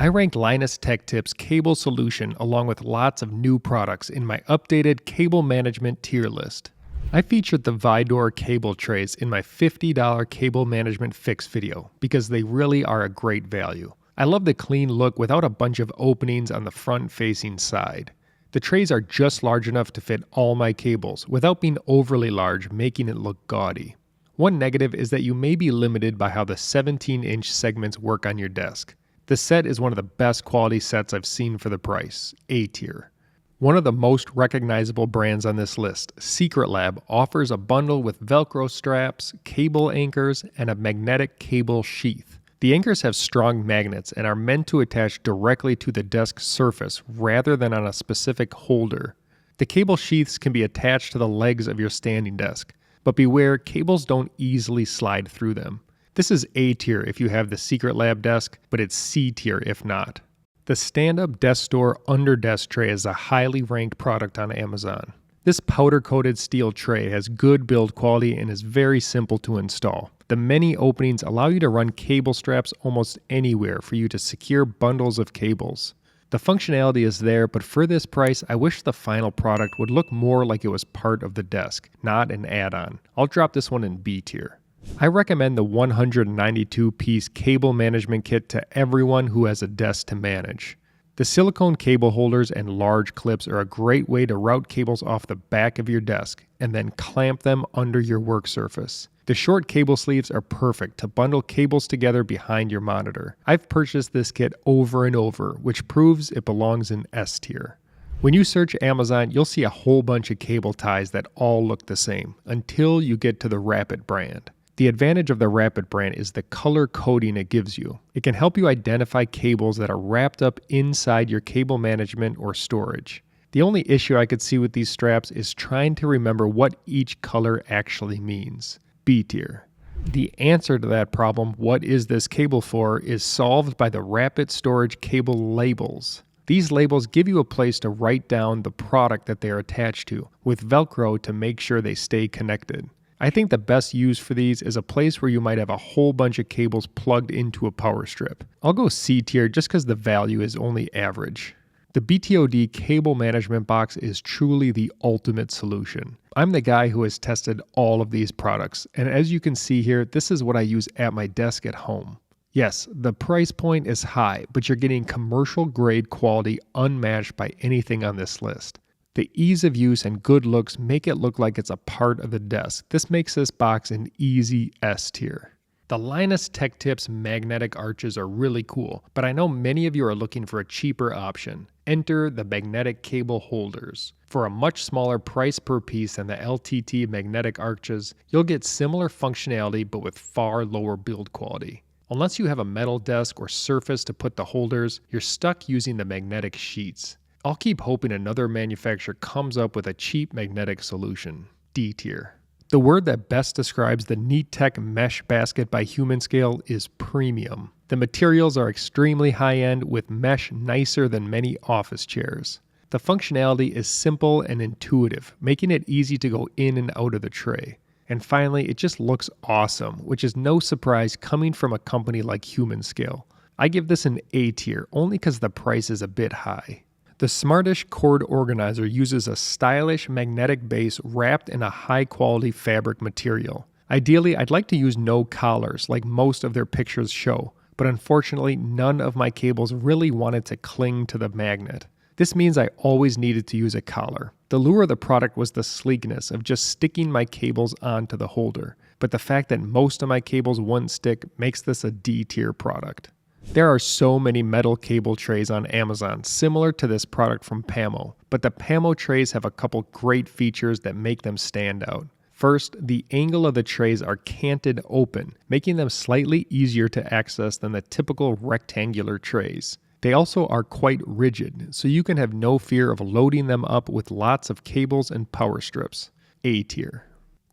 I ranked Linus Tech Tip's cable solution along with lots of new products in my updated cable management tier list. I featured the Vidor cable trays in my $50 cable management fix video because they really are a great value. I love the clean look without a bunch of openings on the front-facing side. The trays are just large enough to fit all my cables without being overly large, making it look gaudy. One negative is that you may be limited by how the 17-inch segments work on your desk. The set is one of the best quality sets I've seen for the price, A tier. One of the most recognizable brands on this list, Secret Lab, offers a bundle with Velcro straps, cable anchors, and a magnetic cable sheath. The anchors have strong magnets and are meant to attach directly to the desk surface rather than on a specific holder. The cable sheaths can be attached to the legs of your standing desk, but beware, cables don't easily slide through them. This is A tier if you have the Secret Lab desk, but it's C tier if not. The stand-up desk store under desk tray is a highly ranked product on Amazon. This powder-coated steel tray has good build quality and is very simple to install. The many openings allow you to run cable straps almost anywhere for you to secure bundles of cables. The functionality is there, but for this price, I wish the final product would look more like it was part of the desk, not an add-on. I'll drop this one in B tier. I recommend the 192-piece cable management kit to everyone who has a desk to manage. The silicone cable holders and large clips are a great way to route cables off the back of your desk and then clamp them under your work surface. The short cable sleeves are perfect to bundle cables together behind your monitor. I've purchased this kit over and over, which proves it belongs in S tier. When you search Amazon, you'll see a whole bunch of cable ties that all look the same, until you get to the Rapid brand. The advantage of the Rapid brand is the color coding it gives you. It can help you identify cables that are wrapped up inside your cable management or storage. The only issue I could see with these straps is trying to remember what each color actually means. B tier. The answer to that problem, what is this cable for, is solved by the Rapid Storage cable labels. These labels give you a place to write down the product that they are attached to, with Velcro to make sure they stay connected. I think the best use for these is a place where you might have a whole bunch of cables plugged into a power strip. I'll go C tier just because the value is only average. The BTOD cable management box is truly the ultimate solution. I'm the guy who has tested all of these products, and as you can see here, this is what I use at my desk at home. Yes, the price point is high, but you're getting commercial grade quality unmatched by anything on this list. The ease of use and good looks make it look like it's a part of the desk. This makes this box an easy S tier. The Linus Tech Tips magnetic arches are really cool, but I know many of you are looking for a cheaper option. Enter the magnetic cable holders. For a much smaller price per piece than the LTT magnetic arches, you'll get similar functionality but with far lower build quality. Unless you have a metal desk or surface to put the holders, you're stuck using the magnetic sheets. I'll keep hoping another manufacturer comes up with a cheap magnetic solution. D tier. The word that best describes the Neat Tech mesh basket by Human Scale is premium. The materials are extremely high-end with mesh nicer than many office chairs. The functionality is simple and intuitive, making it easy to go in and out of the tray. And finally, it just looks awesome, which is no surprise coming from a company like Human Scale. I give this an A tier only because the price is a bit high. The Smartish cord organizer uses a stylish magnetic base wrapped in a high-quality fabric material. Ideally, I'd like to use no collars like most of their pictures show, but unfortunately, none of my cables really wanted to cling to the magnet. This means I always needed to use a collar. The lure of the product was the sleekness of just sticking my cables onto the holder, but the fact that most of my cables wouldn't stick makes this a D tier product. There are so many metal cable trays on Amazon similar to this product from Pamo, but the Pamo trays have a couple great features that make them stand out. First, the angle of the trays are canted open, making them slightly easier to access than the typical rectangular trays. They also are quite rigid, so you can have no fear of loading them up with lots of cables and power strips. A tier.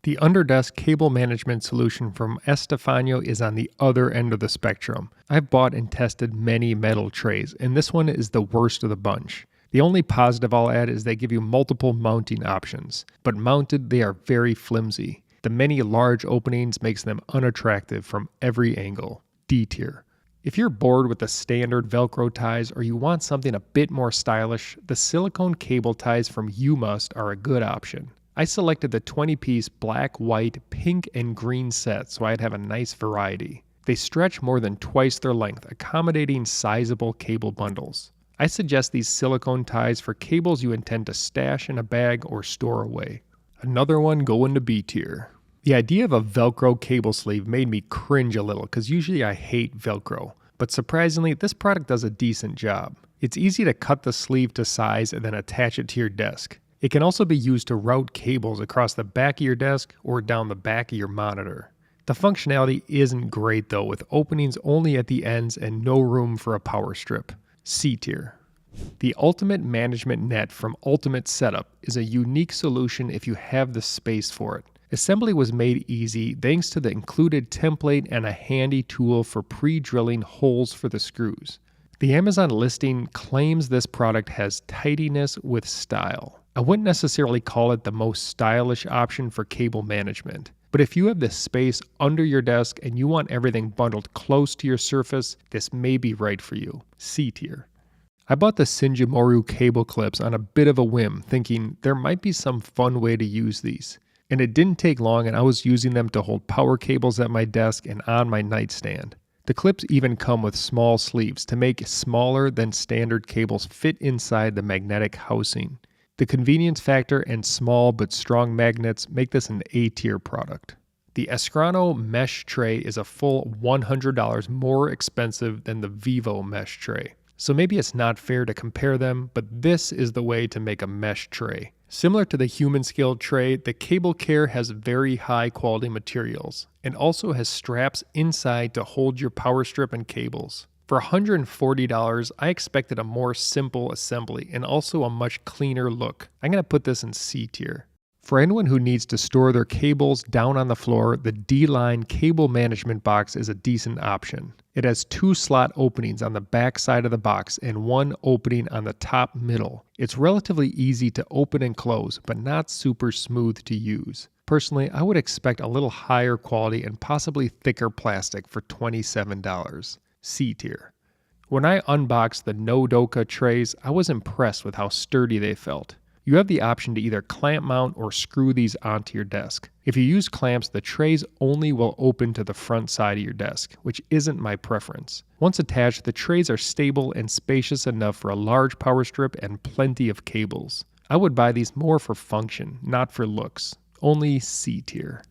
The Underdesk cable management solution from Estefano is on the other end of the spectrum. I've bought and tested many metal trays, and this one is the worst of the bunch. The only positive I'll add is they give you multiple mounting options, but mounted they are very flimsy. The many large openings makes them unattractive from every angle. D tier. If you're bored with the standard Velcro ties or you want something a bit more stylish, the silicone cable ties from YouMust are a good option. I selected the 20-piece black, white, pink, and green set so I'd have a nice variety. They stretch more than twice their length, accommodating sizable cable bundles. I suggest these silicone ties for cables you intend to stash in a bag or store away. Another one going to B tier. The idea of a Velcro cable sleeve made me cringe a little because usually I hate Velcro, but surprisingly this product does a decent job. It's easy to cut the sleeve to size and then attach it to your desk. It can also be used to route cables across the back of your desk or down the back of your monitor. The functionality isn't great though, with openings only at the ends and no room for a power strip. C tier. The Ultimate Management Net from Ultimate Setup is a unique solution if you have the space for it. Assembly was made easy thanks to the included template and a handy tool for pre-drilling holes for the screws. The Amazon listing claims this product has tidiness with style. I wouldn't necessarily call it the most stylish option for cable management, but if you have the space under your desk and you want everything bundled close to your surface, this may be right for you. C tier. I bought the Shinjimoru cable clips on a bit of a whim, thinking there might be some fun way to use these. And it didn't take long and I was using them to hold power cables at my desk and on my nightstand. The clips even come with small sleeves to make smaller than standard cables fit inside the magnetic housing. The convenience factor and small but strong magnets make this an A-tier product. The Escrano mesh tray is a full $100 more expensive than the Vivo mesh tray. So maybe it's not fair to compare them, but this is the way to make a mesh tray. Similar to the Human Scale tray, the Cable Care has very high quality materials and also has straps inside to hold your power strip and cables. For $140, I expected a more simple assembly and also a much cleaner look. I'm going to put this in C tier. For anyone who needs to store their cables down on the floor, the D-Line cable management box is a decent option. It has 2 slot openings on the back side of the box and 1 opening on the top middle. It's relatively easy to open and close, but not super smooth to use. Personally, I would expect a little higher quality and possibly thicker plastic for $27. C tier. When I unboxed the Nodoka trays, I was impressed with how sturdy they felt. You have the option to either clamp mount or screw these onto your desk. If you use clamps, the trays only will open to the front side of your desk, which isn't my preference. Once attached, the trays are stable and spacious enough for a large power strip and plenty of cables. I would buy these more for function, not for looks. Only C tier.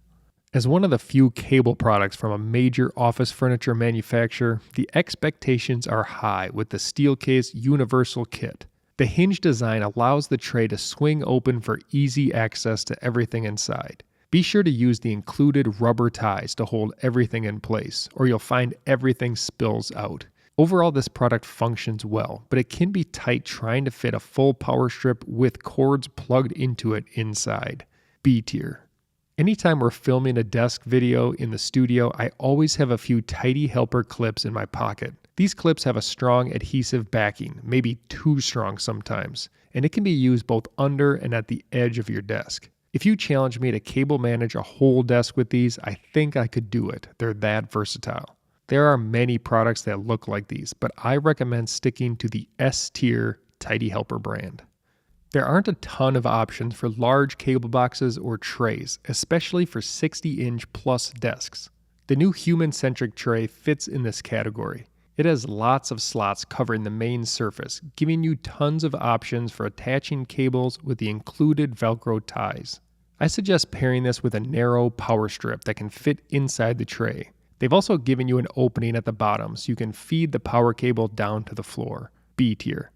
As one of the few cable products from a major office furniture manufacturer, the expectations are high with the Steelcase Universal Kit. The hinge design allows the tray to swing open for easy access to everything inside. Be sure to use the included rubber ties to hold everything in place, or you'll find everything spills out. Overall, this product functions well, but it can be tight trying to fit a full power strip with cords plugged into it inside. B tier. Anytime we're filming a desk video in the studio, I always have a few tidy helper clips in my pocket. These clips have a strong adhesive backing, maybe too strong sometimes, and it can be used both under and at the edge of your desk. If you challenge me to cable manage a whole desk with these, I think I could do it. They're that versatile. There are many products that look like these, but I recommend sticking to the S-tier Tidy Helper brand. There aren't a ton of options for large cable boxes or trays, especially for 60-inch plus desks. The new human-centric tray fits in this category. It has lots of slots covering the main surface, giving you tons of options for attaching cables with the included Velcro ties. I suggest pairing this with a narrow power strip that can fit inside the tray. They've also given you an opening at the bottom so you can feed the power cable down to the floor. B tier.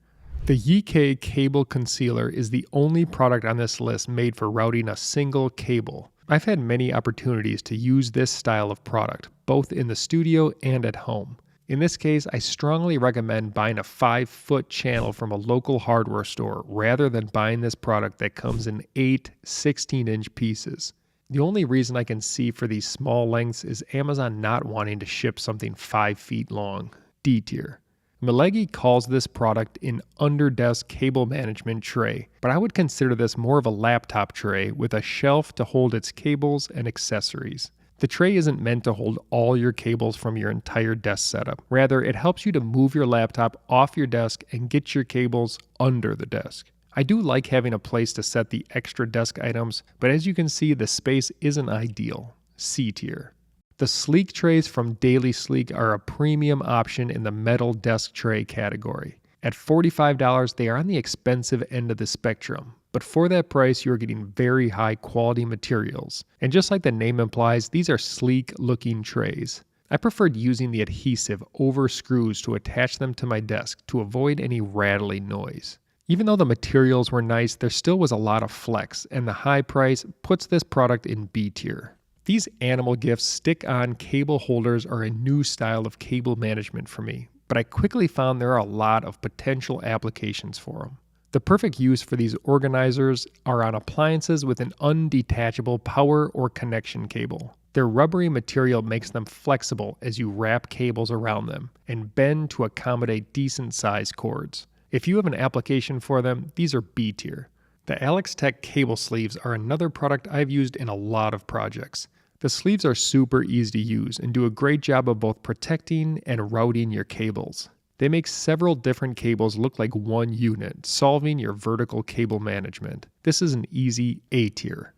The Yeekay Cable Concealer is the only product on this list made for routing a single cable. I've had many opportunities to use this style of product, both in the studio and at home. In this case, I strongly recommend buying a 5-foot channel from a local hardware store rather than buying this product that comes in 8 16-inch pieces. The only reason I can see for these small lengths is Amazon not wanting to ship something 5 feet long. D tier. Milegi calls this product an under-desk cable management tray, but I would consider this more of a laptop tray with a shelf to hold its cables and accessories. The tray isn't meant to hold all your cables from your entire desk setup. Rather, it helps you to move your laptop off your desk and get your cables under the desk. I do like having a place to set the extra desk items, but as you can see, the space isn't ideal. C tier. The sleek trays from Daily Sleek are a premium option in the metal desk tray category. At $45, they are on the expensive end of the spectrum, but for that price, you are getting very high quality materials. And just like the name implies, these are sleek looking trays. I preferred using the adhesive over screws to attach them to my desk to avoid any rattling noise. Even though the materials were nice, there still was a lot of flex, and the high price puts this product in B tier. These animal gifts stick-on cable holders are a new style of cable management for me, but I quickly found there are a lot of potential applications for them. The perfect use for these organizers are on appliances with an undetachable power or connection cable. Their rubbery material makes them flexible as you wrap cables around them and bend to accommodate decent-sized cords. If you have an application for them, these are B tier. The Linus Tech cable sleeves are another product I've used in a lot of projects. The sleeves are super easy to use and do a great job of both protecting and routing your cables. They make several different cables look like one unit, solving your vertical cable management. This is an easy A tier.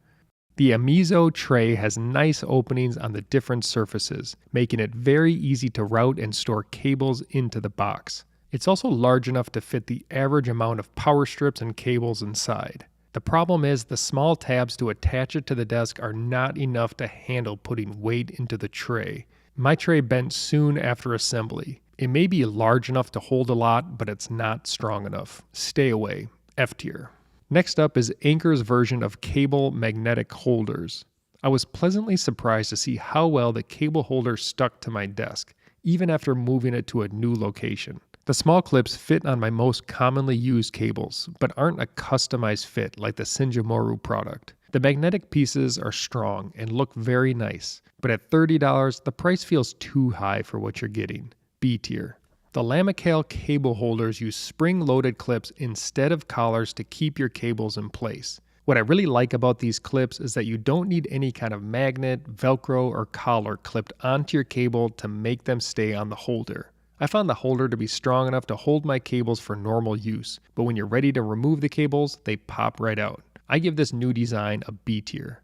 The Amizo tray has nice openings on the different surfaces, making it very easy to route and store cables into the box. It's also large enough to fit the average amount of power strips and cables inside. The problem is the small tabs to attach it to the desk are not enough to handle putting weight into the tray. My tray bent soon after assembly. It may be large enough to hold a lot, but it's not strong enough. Stay away. F tier. Next up is Anker's version of cable magnetic holders. I was pleasantly surprised to see how well the cable holder stuck to my desk, even after moving it to a new location. The small clips fit on my most commonly used cables, but aren't a customized fit like the Shinjimoru product. The magnetic pieces are strong and look very nice, but at $30, the price feels too high for what you're getting. B tier. The Lamical cable holders use spring-loaded clips instead of collars to keep your cables in place. What I really like about these clips is that you don't need any kind of magnet, Velcro, or collar clipped onto your cable to make them stay on the holder. I found the holder to be strong enough to hold my cables for normal use, but when you're ready to remove the cables, they pop right out. I give this new design a B tier.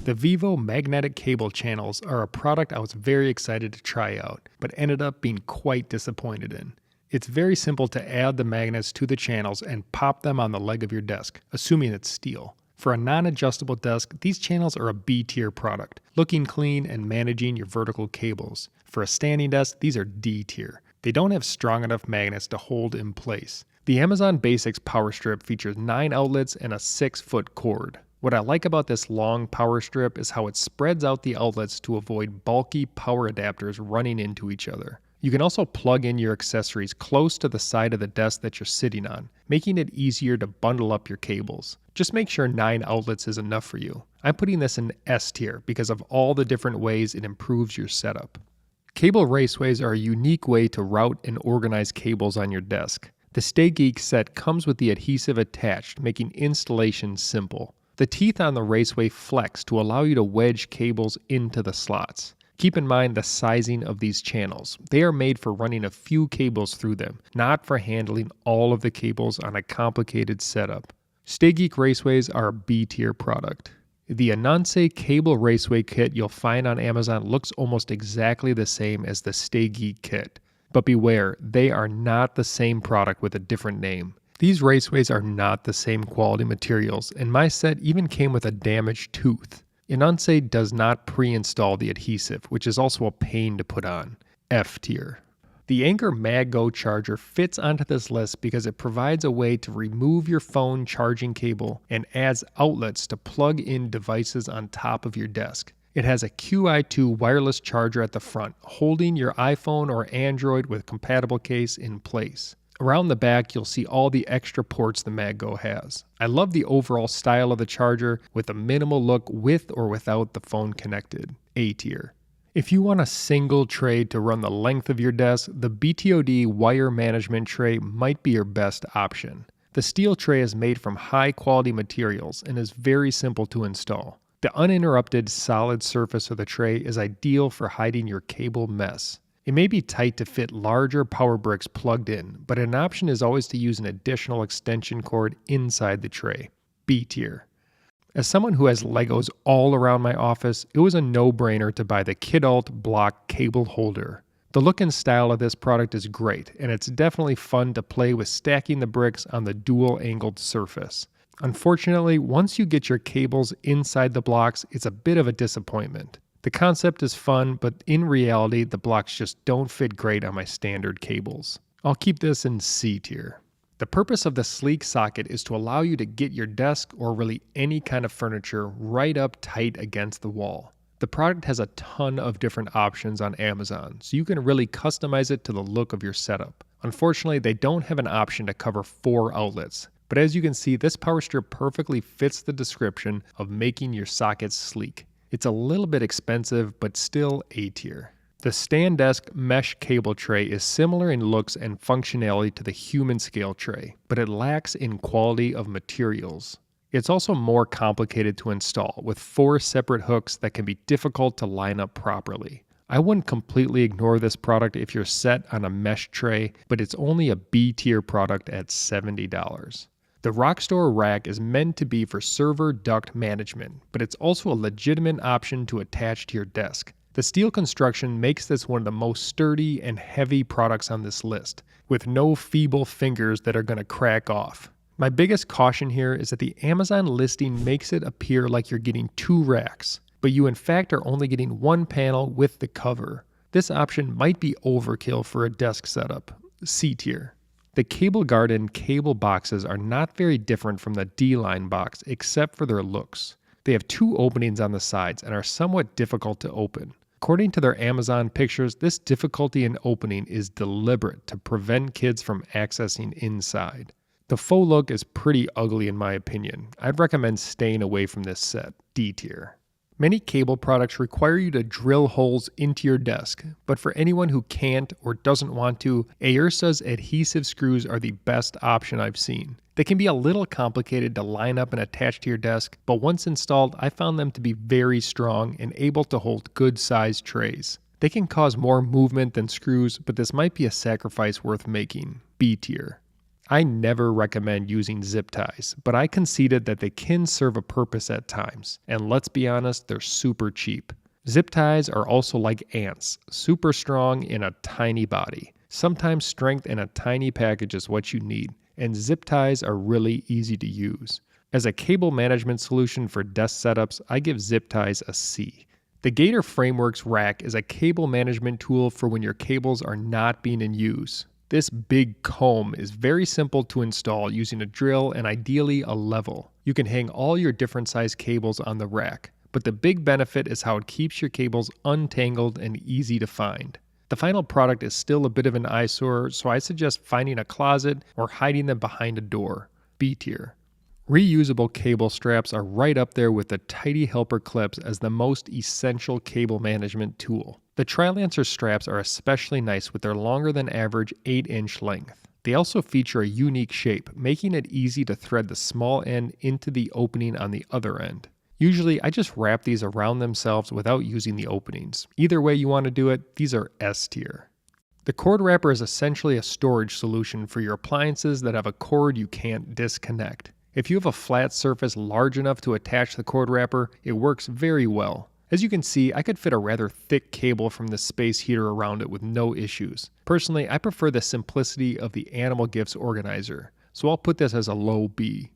The Vivo magnetic cable channels are a product I was very excited to try out, but ended up being quite disappointed in. It's very simple to add the magnets to the channels and pop them on the leg of your desk, assuming it's steel. For a non-adjustable desk, these channels are a B tier product, looking clean and managing your vertical cables. For a standing desk, these are D tier. They don't have strong enough magnets to hold in place. The Amazon Basics power strip features 9 outlets and a 6-foot cord. What I like about this long power strip is how it spreads out the outlets to avoid bulky power adapters running into each other. You can also plug in your accessories close to the side of the desk that you're sitting on, making it easier to bundle up your cables. Just make sure 9 outlets is enough for you. I'm putting this in S tier because of all the different ways it improves your setup. Cable raceways are a unique way to route and organize cables on your desk. The Stay Geek set comes with the adhesive attached, making installation simple. The teeth on the raceway flex to allow you to wedge cables into the slots. Keep in mind the sizing of these channels. They are made for running a few cables through them, not for handling all of the cables on a complicated setup. Stay Geek raceways are a B tier product. The Ananse cable raceway kit you'll find on Amazon looks almost exactly the same as the Stay Geek kit. But beware, they are not the same product with a different name. These raceways are not the same quality materials, and my set even came with a damaged tooth. Ananse does not pre-install the adhesive, which is also a pain to put on. F tier. The Anker MagGo charger fits onto this list because it provides a way to remove your phone charging cable and adds outlets to plug in devices on top of your desk. It has a QI2 wireless charger at the front, holding your iPhone or Android with compatible case in place. Around the back, you'll see all the extra ports the MagGo has. I love the overall style of the charger with a minimal look with or without the phone connected. A tier. If you want a single tray to run the length of your desk, the BTOD wire management tray might be your best option. The steel tray is made from high quality materials and is very simple to install. The uninterrupted solid surface of the tray is ideal for hiding your cable mess. It may be tight to fit larger power bricks plugged in, but an option is always to use an additional extension cord inside the tray. B tier. As someone who has Legos all around my office, it was a no-brainer to buy the Kidult block cable holder. The look and style of this product is great, and it's definitely fun to play with stacking the bricks on the dual-angled surface. Unfortunately, once you get your cables inside the blocks, it's a bit of a disappointment. The concept is fun, but in reality, the blocks just don't fit great on my standard cables. I'll keep this in C tier. The purpose of the sleek socket is to allow you to get your desk or really any kind of furniture right up tight against the wall. The product has a ton of different options on Amazon, so you can really customize it to the look of your setup. Unfortunately, they don't have an option to cover 4 outlets, but as you can see, this power strip perfectly fits the description of making your sockets sleek. It's a little bit expensive, but still A tier. The StanDesk mesh cable tray is similar in looks and functionality to the human scale tray, but it lacks in quality of materials. It's also more complicated to install, with 4 separate hooks that can be difficult to line up properly. I wouldn't completely ignore this product if you're set on a mesh tray, but it's only a B tier product at $70. The Rockstore rack is meant to be for server duct management, but it's also a legitimate option to attach to your desk. The steel construction makes this one of the most sturdy and heavy products on this list, with no feeble fingers that are going to crack off. My biggest caution here is that the Amazon listing makes it appear like you're getting 2 racks, but you in fact are only getting 1 panel with the cover. This option might be overkill for a desk setup. C tier. The Cable Garden cable boxes are not very different from the D-line box except for their looks. They have 2 openings on the sides and are somewhat difficult to open. According to their Amazon pictures, this difficulty in opening is deliberate to prevent kids from accessing inside. The faux look is pretty ugly in my opinion. I'd recommend staying away from this set. D tier. Many cable products require you to drill holes into your desk, but for anyone who can't or doesn't want to, Airsa's adhesive screws are the best option I've seen. They can be a little complicated to line up and attach to your desk, but once installed, I found them to be very strong and able to hold good-sized trays. They can cause more movement than screws, but this might be a sacrifice worth making. B tier. I never recommend using zip ties, but I conceded that they can serve a purpose at times, and let's be honest, they're super cheap. Zip ties are also like ants, super strong in a tiny body. Sometimes strength in a tiny package is what you need, and zip ties are really easy to use. As a cable management solution for desk setups, I give zip ties a C. The Gator Frameworks rack is a cable management tool for when your cables are not being in use. This big comb is very simple to install using a drill and ideally a level. You can hang all your different size cables on the rack, but the big benefit is how it keeps your cables untangled and easy to find. The final product is still a bit of an eyesore, so I suggest finding a closet or hiding them behind a door. B tier. Reusable cable straps are right up there with the Tidy Helper clips as the most essential cable management tool. The Trilancer straps are especially nice with their longer than average 8-inch length. They also feature a unique shape, making it easy to thread the small end into the opening on the other end. Usually, I just wrap these around themselves without using the openings. Either way you want to do it, these are S tier. The cord wrapper is essentially a storage solution for your appliances that have a cord you can't disconnect. If you have a flat surface large enough to attach the cord wrapper, it works very well. As you can see, I could fit a rather thick cable from the space heater around it with no issues. Personally, I prefer the simplicity of the Animal Gifts organizer, so I'll put this as a low B.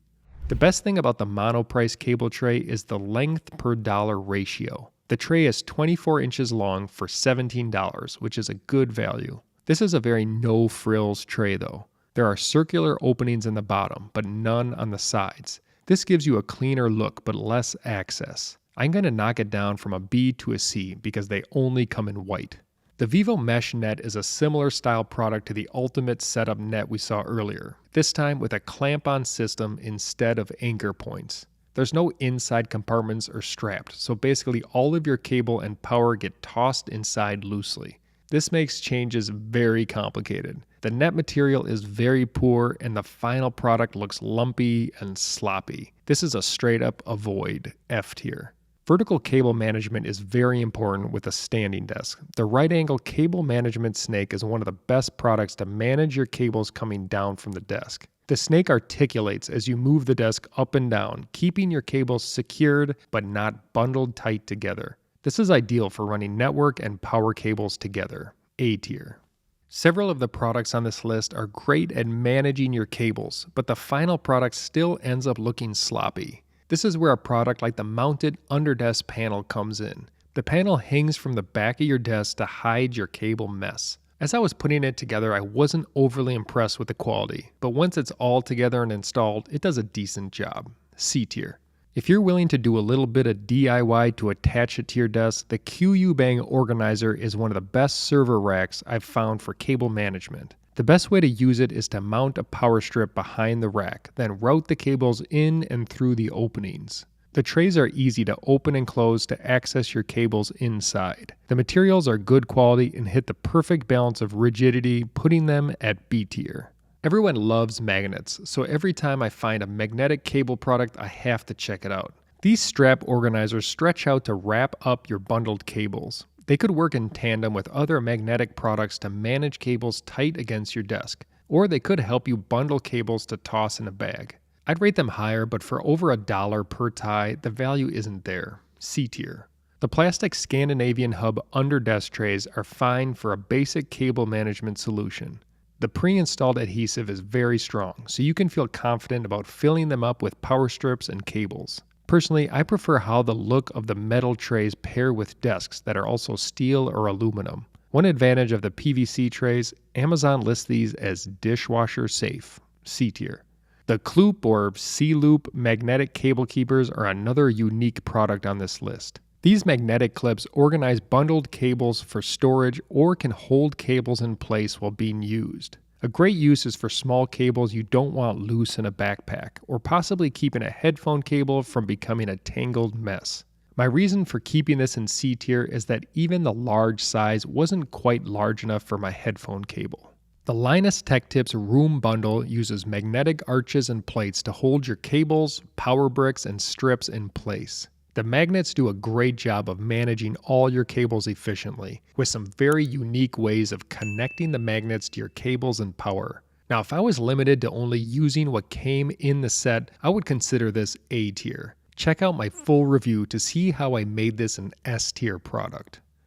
The best thing about the Monoprice cable tray is the length per dollar ratio. The tray is 24 inches long for $17, which is a good value. This is a very no-frills tray though. There are circular openings in the bottom, but none on the sides. This gives you a cleaner look, but less access. I'm going to knock it down from a B to a C because they only come in white. The Vivo Mesh Net is a similar style product to the Ultimate Setup Net we saw earlier, this time with a clamp-on system instead of anchor points. There's no inside compartments or strapped, so basically all of your cable and power get tossed inside loosely. This makes changes very complicated. The net material is very poor and the final product looks lumpy and sloppy. This is a straight up avoid, F tier. Vertical cable management is very important with a standing desk. The right angle cable management snake is one of the best products to manage your cables coming down from the desk. The snake articulates as you move the desk up and down, keeping your cables secured but not bundled tight together. This is ideal for running network and power cables together. A tier. Several of the products on this list are great at managing your cables, but the final product still ends up looking sloppy. This is where a product like the mounted under-desk panel comes in. The panel hangs from the back of your desk to hide your cable mess. As I was putting it together, I wasn't overly impressed with the quality, but once it's all together and installed, it does a decent job. C tier. If you're willing to do a little bit of DIY to attach it to your desk, the QU Bang organizer is one of the best server racks I've found for cable management. The best way to use it is to mount a power strip behind the rack, then route the cables in and through the openings. The trays are easy to open and close to access your cables inside. The materials are good quality and hit the perfect balance of rigidity, putting them at B tier. Everyone loves magnets, so every time I find a magnetic cable product, I have to check it out. These strap organizers stretch out to wrap up your bundled cables. They could work in tandem with other magnetic products to manage cables tight against your desk, or they could help you bundle cables to toss in a bag. I'd rate them higher, but for over $1 per tie, the value isn't there. C tier. The plastic Scandinavian Hub under desk trays are fine for a basic cable management solution. The pre-installed adhesive is very strong, so you can feel confident about filling them up with power strips and cables. Personally, I prefer how the look of the metal trays pair with desks that are also steel or aluminum. One advantage of the PVC trays, Amazon lists these as dishwasher safe. C tier. The Kloop or C-loop magnetic cable keepers are another unique product on this list. These magnetic clips organize bundled cables for storage or can hold cables in place while being used. A great use is for small cables you don't want loose in a backpack, or possibly keeping a headphone cable from becoming a tangled mess. My reason for keeping this in C tier is that even the large size wasn't quite large enough for my headphone cable. The Linus Tech Tips Room Bundle uses magnetic arches and plates to hold your cables, power bricks, and strips in place. The magnets do a great job of managing all your cables efficiently, with some very unique ways of connecting the magnets to your cables and power. Now, if I was limited to only using what came in the set, I would consider this A tier. Check out my full review to see how I made this an S tier product.